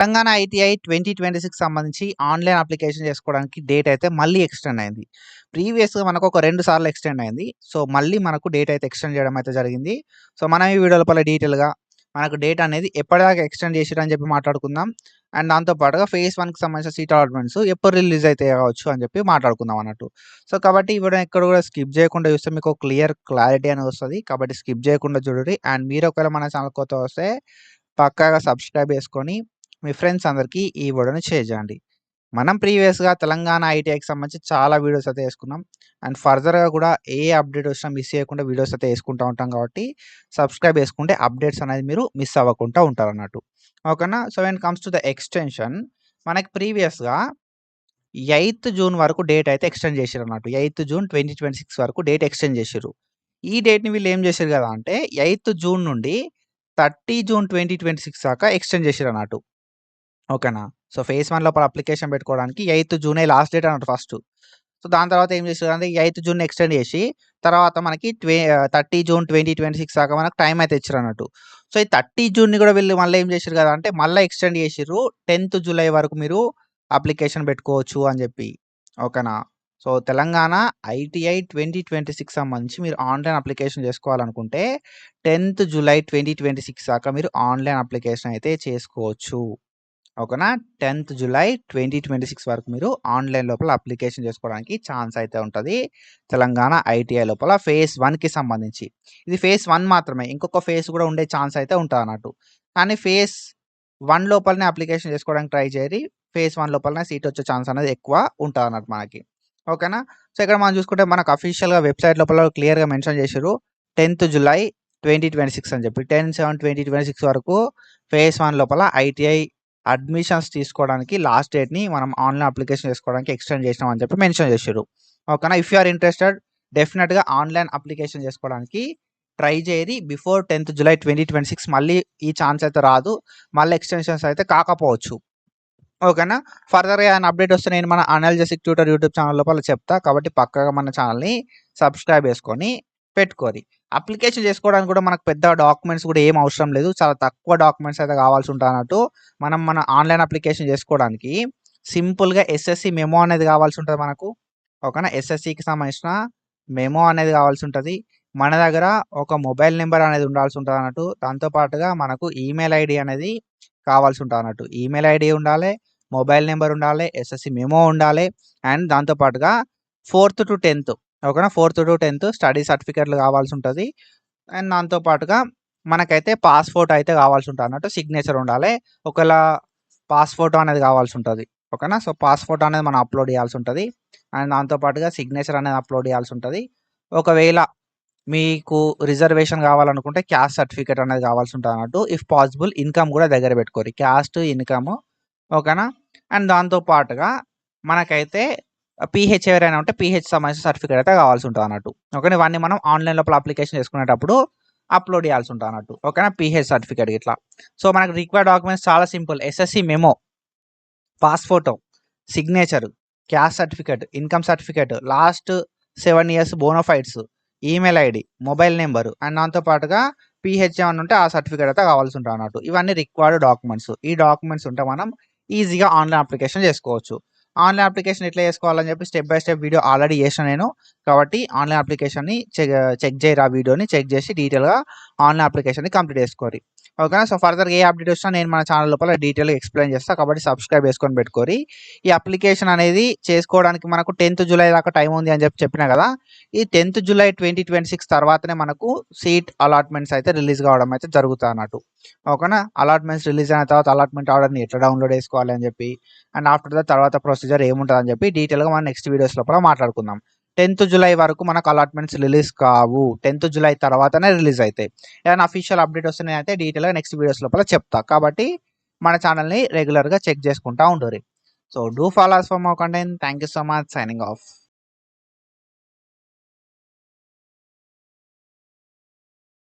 Telangana ITI 2026 సంబంధించి online application చేసుకోవడానికి date అయితే మళ్ళీ ఎక్స్‌టెండ్ అయింది. ప్రీవియస్‌గా మనకు ఒక 2 సార్లు ఎక్స్‌టెండ్ అయింది. సో, మళ్ళీ మనకు డేట్ అయితే ఎక్స్‌టెండ్ చేయడం అయితే జరిగింది. సో, మనం ఈ వీడియో లోపల డీటెయిల్‌గా మనకు డేట్ అనేది ఎప్పటిదాకా ఎక్స్‌టెండ్ చేసిర్రు అని చెప్పి మాట్లాడుకుందాం. అండ్ దాంతో పాటుగా ఫేజ్ 1కి సంబంధించిన సీట్ అలాట్‌మెంట్స్ ఎప్పుడు రిలీజ్ అయితాయి కావచ్చు అని చెప్పి మాట్లాడుకుందాం అన్నట్టు. సో, కాబట్టి ఈ వీడియోని ఎక్కడ కూడా స్కిప్ చేయకుండా చూస్తే మీకు క్లారిటీ అనేది వస్తది. కాబట్టి స్కిప్ చేయకుండా చూడుర్రి. అండ్ మీరు ఒకవేళ మన ఛానల్ కొత్తగా వస్తే పక్కాగా సబ్స్క్రైబ్ చేసుకొని మీ ఫ్రెండ్స్ అందరికీ ఈ వీడియోని షేర్ చేయండి. మనం ప్రీవియస్‌గా తెలంగాణ ఐటీఐకి సంబంధించి చాలా వీడియోస్ అయితే చేసుకున్నాం. అండ్ ఫర్దర్‌గా కూడా ఏ అప్డేట్ వచ్చినా మిస్ చేయకుండా వీడియోస్ అయితే చేసుకుంటా ఉంటాం కాబట్టి సబ్స్క్రైబ్ చేసుకుంటే అప్డేట్స్ అనేది మీరు మిస్ అవ్వకుండా ఉంటారన్నట్టు. ఓకేనా? So, when comes to the extension మనకి ప్రీవియస్‌గా 8థ్ జూన్ వరకు డేట్ అయితే ఎక్స్‌టెండ్ చేసిర్రన్నట్టు. 8థ్ జూన్ 2026 వరకు డేట్ ఎక్స్‌టెండ్ చేసిర్రు. ఈ డేట్‌ని వీళ్ళు ఏం చేసిర్రు కదా అంటే 8థ్ జూన్ నుండి 30 జూన్ 2026 దాకా ఎక్స్‌టెండ్ చేసిర్రన్నట్టు. ఓకేనా? సో, ఫేజ్ 1 లోపల అప్లికేషన్ పెట్టుకోవడానికి 8థ్ జూనే లాస్ట్ డేట్ అన్నట్టు ఫస్టు. సో, దాని తర్వాత ఏం చేసిర్రంటే 8థ్ జూన్ ఎక్స్‌టెండ్ చేసి తర్వాత మనకి 30 జూన్ 2026 దాకా మనకు టైమ్ అయితే ఇచ్చిర్రన్నట్టు. సో, ఈ 30 జూన్‌ని కూడా వీళ్ళు మళ్ళీ ఏం చేసిర్రు కదా అంటే మళ్ళా ఎక్స్‌టెండ్ చేసిర్రు. 10థ్ జూలై వరకు మీరు అప్లికేషన్ పెట్టుకోవచ్చు అని చెప్పి. ఓకేనా? సో, తెలంగాణ ఐటీఐ 2026 సంబంధించి మీరు ఆన్‌లైన్ అప్లికేషన్ చేసుకోవాలనుకుంటే 10థ్ జూలై 2026 దాకా మీరు ఆన్‌లైన్ అప్లికేషన్ అయితే చేసుకోవచ్చు. ఓకేనా? 10థ్ జులై 2026 వరకు మీరు ఆన్‌లైన్ లోపల అప్లికేషన్ చేసుకోవడానికి ఛాన్స్ అయితే ఉంటది. తెలంగాణ ఐటీఐ లోపల ఫేజ్ 1కి సంబంధించి. ఇది ఫేజ్ 1 మాత్రమే. ఇంకొక ఫేజ్ కూడా ఉండే ఛాన్స్ అయితే ఉంటదన్నట్టు. కానీ ఫేజ్ 1 లోపలనే అప్లికేషన్ చేసుకోవడానికి ట్రై చేయండి. ఫేజ్ 1 లోపలనే సీట్ వచ్చే ఛాన్స్ అనేది ఎక్కువ ఉంటదన్నట్టు మనకి. ఓకేనా? సో, ఇక్కడ మనం చూసుకుంటే మనకు అఫీషియల్‌గా వెబ్‌సైట్ లోపల క్లియర్‌గా మెన్షన్ చేసిర్రు. 10థ్ జులై 2026 అని చెప్పి. 10/7/2026 వరకు ఫేజ్ 1 లోపల ఐటీఐ అడ్మిషన్స్ తీసుకోవడానికి లాస్ట్ డేట్‌ని మనం ఆన్‌లైన్ అప్లికేషన్ చేసుకోవడానికి ఎక్స్‌టెండ్ చేసినాం అని చెప్పి మెన్షన్ చేసిర్రు. ఓకేనా? ఇఫ్ యూ ఆర్ ఇంట్రెస్టెడ్ డెఫినిట్‌గా ఆన్‌లైన్ అప్లికేషన్ చేసుకోవడానికి ట్రై చేయండి. బిఫోర్ 10థ్ జులై 2026 మళ్ళీ ఈ ఛాన్స్ అయితే రాదు. మళ్ళీ ఎక్స్‌టెన్షన్స్ అయితే కాకపోవచ్చు. ఓకేనా? ఫర్దర్‌గా ఏమైనా అప్డేట్ వస్తే నేను మన అనాలిసిస్ ట్యూటర్ యూట్యూబ్ ఛానల్ లోపల చెప్తా. కాబట్టి పక్కాగా మన ఛానల్‌ని సబ్స్క్రైబ్ చేసుకొని పెట్టుకోరి. అప్లికేషన్ చేసుకోవడానికి కూడా మనకు పెద్ద డాక్యుమెంట్స్ కూడా ఏం అవసరం లేదు. చాలా తక్కువ డాక్యుమెంట్స్ అయితే కావాల్సి ఉంటదన్నట్టు. మనం మన ఆన్‌లైన్ అప్లికేషన్ చేసుకోవడానికి సింపుల్‌గా ఎస్ఎస్‌సి మెమో అనేది కావాల్సి ఉంటది మనకు. ఓకేనా? ఎస్ఎస్‌సికి సంబంధించిన మెమో అనేది కావాల్సి ఉంటది. మన దగ్గర ఒక మొబైల్ నంబర్ అనేది ఉండాల్సి ఉంటదన్నట్టు. దాంతో పాటుగా మనకు ఈమెయిల్ ఐడీ అనేది కావాల్సి ఉంటదన్నట్టు. ఈమెయిల్ ఐడీ ఉండాలే, మొబైల్ నంబర్ ఉండాలే, ఎస్ఎస్‌సి మెమో ఉండాలే. అండ్ దాంతో పాటుగా 4th-10th ఓకేనా? 4th-10th స్టడీ సర్టిఫికేట్‌లు కావాల్సి ఉంటది. అండ్ దాంతో పాటుగా మనకైతే పాస్ ఫోటో అయితే కావాల్సి ఉంటదన్నట్టు. సిగ్నేచర్ ఉండాలే. ఒకవేళ పాస్ ఫోటో అనేది కావాల్సి ఉంటది. ఓకేనా? సో, పాస్ ఫోటో అనేది మనం అప్‌లోడ్ చేయాల్సి ఉంటది. అండ్ దాంతో పాటుగా సిగ్నేచర్ అనేది అప్‌లోడ్ చేయాల్సి ఉంటది. ఒకవేళ మీకు రిజర్వేషన్ కావాలనుకుంటే క్యాస్ట్ సర్టిఫికేట్ అనేది కావాల్సి ఉంటదన్నట్టు. ఇఫ్ పాసిబుల్ ఇన్‌కమ్ కూడా దగ్గర పెట్టుకోరి. క్యాస్ట్, ఇన్‌కమ్ ఓకేనా? అండ్ దాంతో పాటుగా మనకైతే పీహెచ్ ఎవరైనా ఉంటే పీహెచ్ సంబంధించిన సర్టిఫికేట్ అయితే కావాల్సి ఉంటదన్నట్టు. ఓకేనా? ఇవన్నీ మనం ఆన్‌లైన్ లోపల అప్లికేషన్ చేసుకునేటప్పుడు అప్‌లోడ్ చేయాల్సి ఉంటదన్నట్టు. ఓకేనా? పీహెచ్ సర్టిఫికేట్ గిట్లా. సో, మనకు రిక్వైర్డ్ డాక్యుమెంట్స్ చాలా simple. SSC memo, pass photo, signature, caste certificate, income certificate, last 7 years bona fides, email ID, mobile number and దాంతో పాటుగా పీహెచ్ ఏమన్నా ఉంటే ఆ సర్టిఫికేట్ అయితే కావాల్సి ఉంటదన్నట్టు. ఇవన్నీ రిక్వైర్డ్ డాక్యుమెంట్స్. ఈ డాక్యుమెంట్స్ ఉంటే మనం ఈజీగా ఆన్‌లైన్ అప్లికేషన్ చేసుకోవచ్చు. ఆన్‌లైన్ అప్లికేషన్ ఎట్లా చేసుకోవాలని చెప్పి step by step video already చేసినా నేను. కాబట్టి ఆన్‌లైన్ అప్లికేషన్‌ని చెక్ చేయరా వీడియోని. చెక్ చేసి డీటెయిల్‌గా ఆన్‌లైన్ అప్లికేషన్‌ని కంప్లీట్ చేసుకోరి. ఓకేనా? సో, ఫర్దర్‌గా ఏ అప్డేట్ వచ్చినా నేను మన ఛానల్ లోపల డీటెయిల్‌గా ఎక్స్‌ప్లెయిన్ చేస్తా. కాబట్టి సబ్స్క్రైబ్ చేసుకొని పెట్టుకోరి. ఈ అప్లికేషన్ అనేది చేసుకోవడానికి మనకు 10థ్ జులై దాకా టైం ఉంది అని చెప్పినా కదా! ఈ 10థ్ జులై 2026 తర్వాతనే మనకు సీట్ అలాట్‌మెంట్స్ అయితే రిలీజ్ కావడం అయితే జరుగుతదన్నట్టు. ఓకేనా? అలాట్‌మెంట్స్ రిలీజ్ అయిన తర్వాత అలాట్‌మెంట్ ఆర్డర్‌ని ఎట్లా డౌన్‌లోడ్ చేసుకోవాలి అని చెప్పి అండ్ ఆఫ్టర్ దట్ తర్వాత ప్రొసీజర్ ఏముంటదని చెప్పి డీటెయిల్‌గా మనం నెక్స్ట్ వీడియోస్ లోపల మాట్లాడుకుందాం. 10థ్ జులై వరకు మనకు అలాట్‌మెంట్స్ రిలీజ్ కావు. 10థ్ జులై తర్వాతనే రిలీజ్ అయితాయి. ఏదైనా అఫీషియల్ అప్డేట్ వస్తే నేనైతే డీటెయిల్‌గా నెక్స్ట్ వీడియోస్ లోపల చెప్తా. కాబట్టి మన ఛానెల్‌ని రెగ్యులర్‌గా చెక్ చేసుకుంటా ఉండుర్రి. So, do follow us for more content. Thank you so much. Signing off.